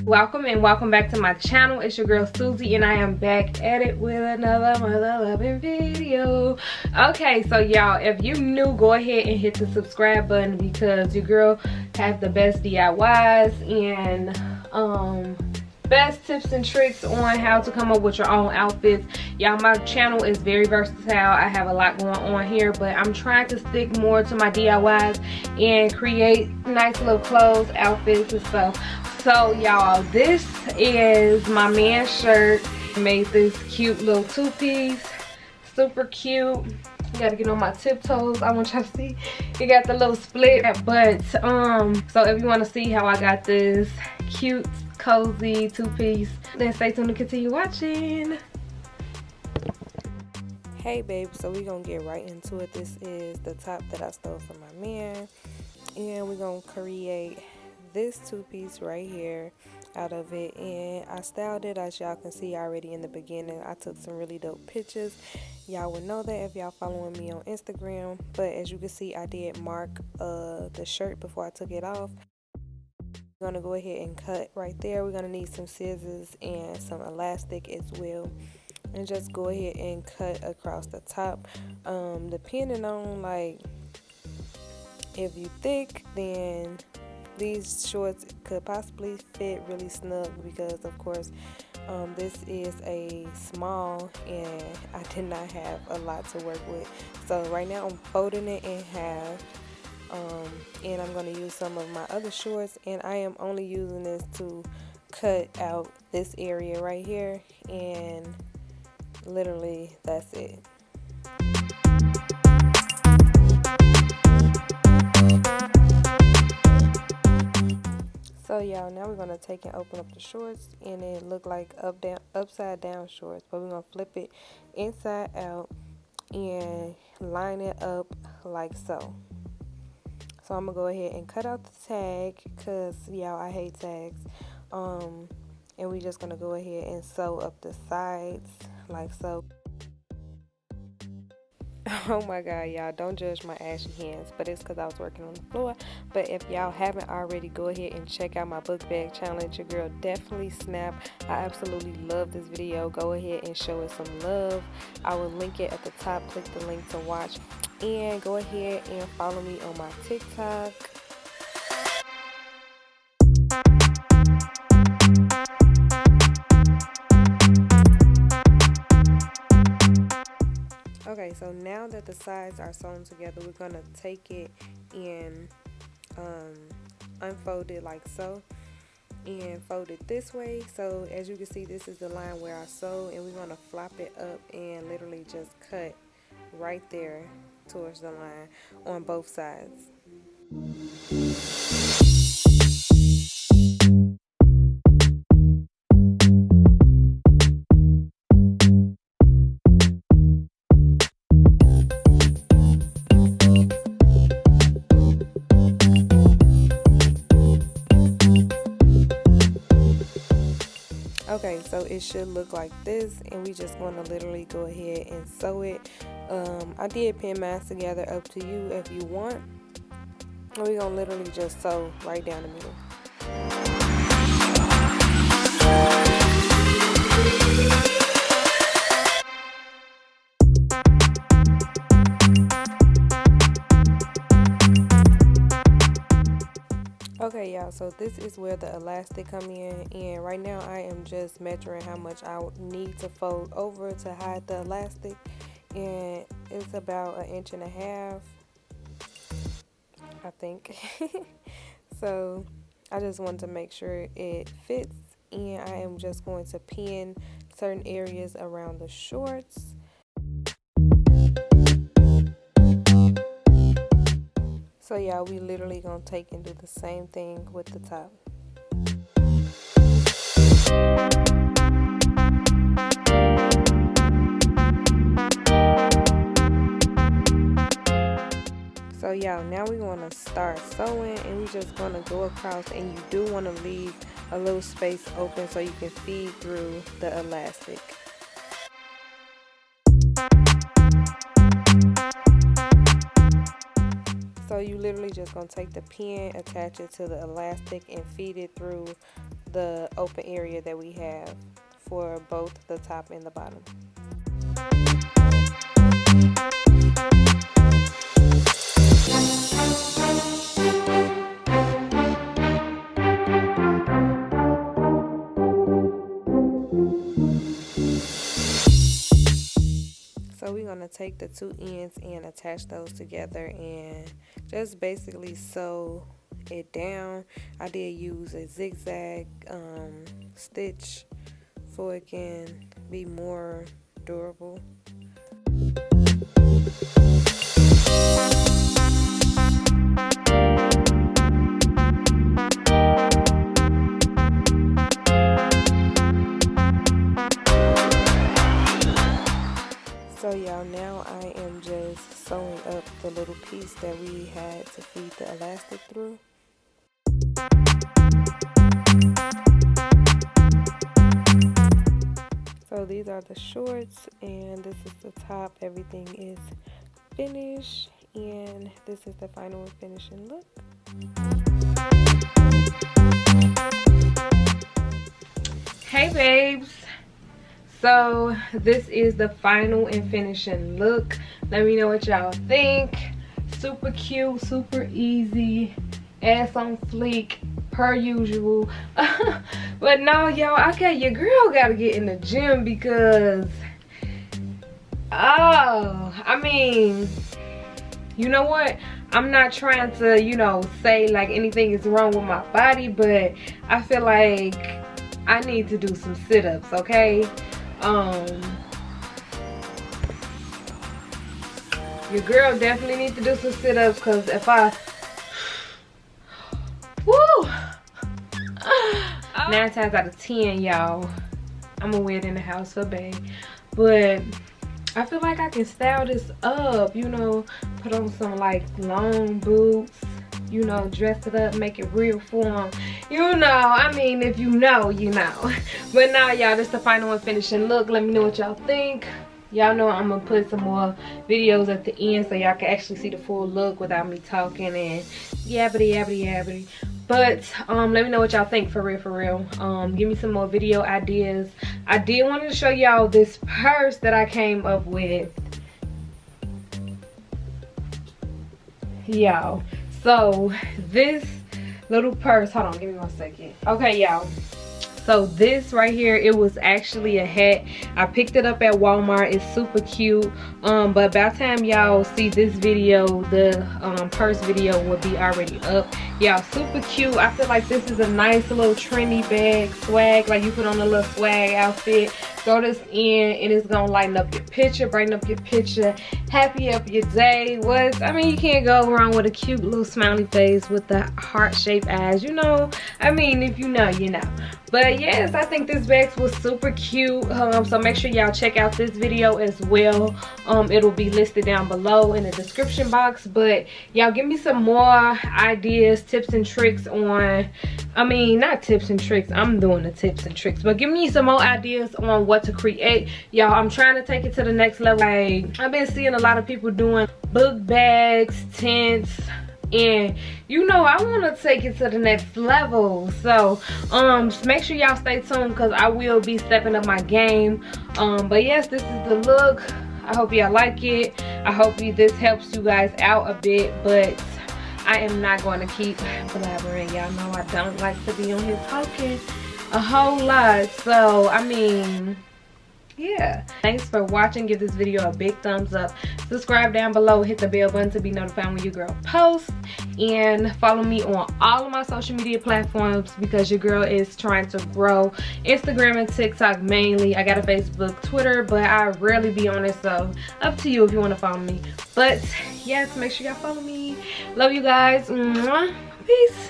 Welcome and welcome back to my channel. It's your girl Suzie and I am back at it with another mother loving video. Okay, so y'all, if you're new, go ahead and hit the subscribe button because your girl has the best DIYs and best tips and tricks on how to come up with your own outfits. Y'all, my channel is very versatile. I have a lot going on here, but I'm trying to stick more to my DIYs and create nice little clothes, outfits and stuff. So y'all, this is my man's shirt. I made this cute little two-piece, super cute. Gotta get on my tiptoes. I want y'all to see it got the little split. But so if you want to see how I got this cute cozy two-piece, then stay tuned to continue watching. Hey babe, so we're gonna get right into it. This is the top that I stole from my man, and we're gonna create this two-piece right here out of it. And I styled it, as y'all can see already in the beginning. I took some really dope pictures. Y'all would know that if y'all following me on Instagram. But as you can see, I did mark the shirt before I took it off. We're gonna go ahead and cut right there. We're gonna need some scissors and some elastic as well, and just go ahead and cut across the top. Depending on, like, if you thick, then these shorts could possibly fit really snug because of course this is a small and I did not have a lot to work with. So right now I'm folding it in half, and I'm going to use some of my other shorts, and I am only using this to cut out this area right here, and literally that's it. So y'all, now we're gonna take and open up the shorts, and it look like upside down shorts, but we're gonna flip it inside out and line it up like so. So I'm gonna go ahead and cut out the tag because y'all, I hate tags. And we just gonna go ahead and sew up the sides like so. Oh my god, y'all, don't judge my ashy hands, but it's because I was working on the floor. But if y'all haven't already, go ahead and check out my book bag challenge. Your girl definitely snapped. I absolutely love this video. Go ahead and show it some love. I will link it at the top. Click the link to watch, and go ahead and follow me on my TikTok. Okay, so now that the sides are sewn together, we're gonna take it and unfold it like so, and fold it this way. So as you can see, this is the line where I sewed, and we're gonna flop it up and literally just cut right there towards the line on both sides. Okay, so it should look like this, and we just want to literally go ahead and sew it. I did pin mine together, up to you if you want. And we're going to literally just sew right down the middle. Okay y'all, so this is where the elastic come in, and right now I am just measuring how much I need to fold over to hide the elastic, and it's about 1.5 inches, I think. So I just want to make sure it fits, and I am just going to pin certain areas around the shorts. So y'all, we literally gonna take and do the same thing with the top. So y'all, now we want to start sewing, and we just going to go across, and you do want to leave a little space open so you can feed through the elastic. So you literally just gonna take the pin, attach it to the elastic, and feed it through the open area that we have for both the top and the bottom. So we're going to take the two ends and attach those together and just basically sew it down. I did use a zigzag stitch so it can be more durable. So y'all, now I am just sewing up the little piece that we had to feed the elastic through. So these are the shorts and this is the top. Everything is finished and this is the final and finishing look. Hey babes, so this is the final and finishing look. Let me know what y'all think. Super cute, super easy, ass on fleek per usual. But no, y'all, okay, your girl gotta get in the gym because I mean, you know what, I'm not trying to, you know, say like anything is wrong with my body, but I feel like I need to do some sit-ups, okay? Your girl definitely needs to do some sit-ups because if I woo 9 times out of 10, y'all, I'm gonna wear it in the house for bae, but I feel like I can style this up, you know, put on some like long boots, you know, dress it up, make it real form, you know. I mean, if you know, you know. But now, y'all, this is the final and finishing look. Let me know what y'all think. Y'all know I'm gonna put some more videos at the end so y'all can actually see the full look without me talking and yabbity yabbity yabbity. But let me know what y'all think, for real, for real. Give me some more video ideas. I did want to show y'all this purse that I came up with, y'all. So this little purse, hold on, give me 1 second. Okay, y'all, so this right here, it was actually a hat. I picked it up at Walmart. It's super cute, but by the time y'all see this video, the purse video will be already up. Y'all, super cute. I feel like this is a nice little trendy bag, swag, like you put on a little swag outfit. Throw this in and it's gonna lighten up your picture, brighten up your picture, happy up your day. I mean, you can't go wrong with a cute little smiley face with the heart-shaped eyes, you know. I mean, if you know, you know. But yes, I think this bag was super cute. So make sure y'all check out this video as well. It'll be listed down below in the description box. But y'all, give me some more ideas, tips and tricks on, I mean, not tips and tricks, I'm doing the tips and tricks, but give me some more ideas on what to create. Y'all, I'm trying to take it to the next level. I've been seeing a lot of people doing book bags, tents, and you know, I want to take it to the next level. So make sure y'all stay tuned because I will be stepping up my game. But yes, this is the look. I hope y'all like it. I hope this helps you guys out a bit, but I am not going to keep blabbering. Y'all know I don't like to be on here talking a whole lot. So I mean, yeah, thanks for watching. Give this video a big thumbs up, subscribe down below, hit the bell button to be notified when your girl posts, and follow me on all of my social media platforms because your girl is trying to grow. Instagram and TikTok mainly. I got a Facebook, Twitter, but I rarely be on it, so up to you if you want to follow me. But yes, make sure y'all follow me. Love you guys. Mwah. Peace.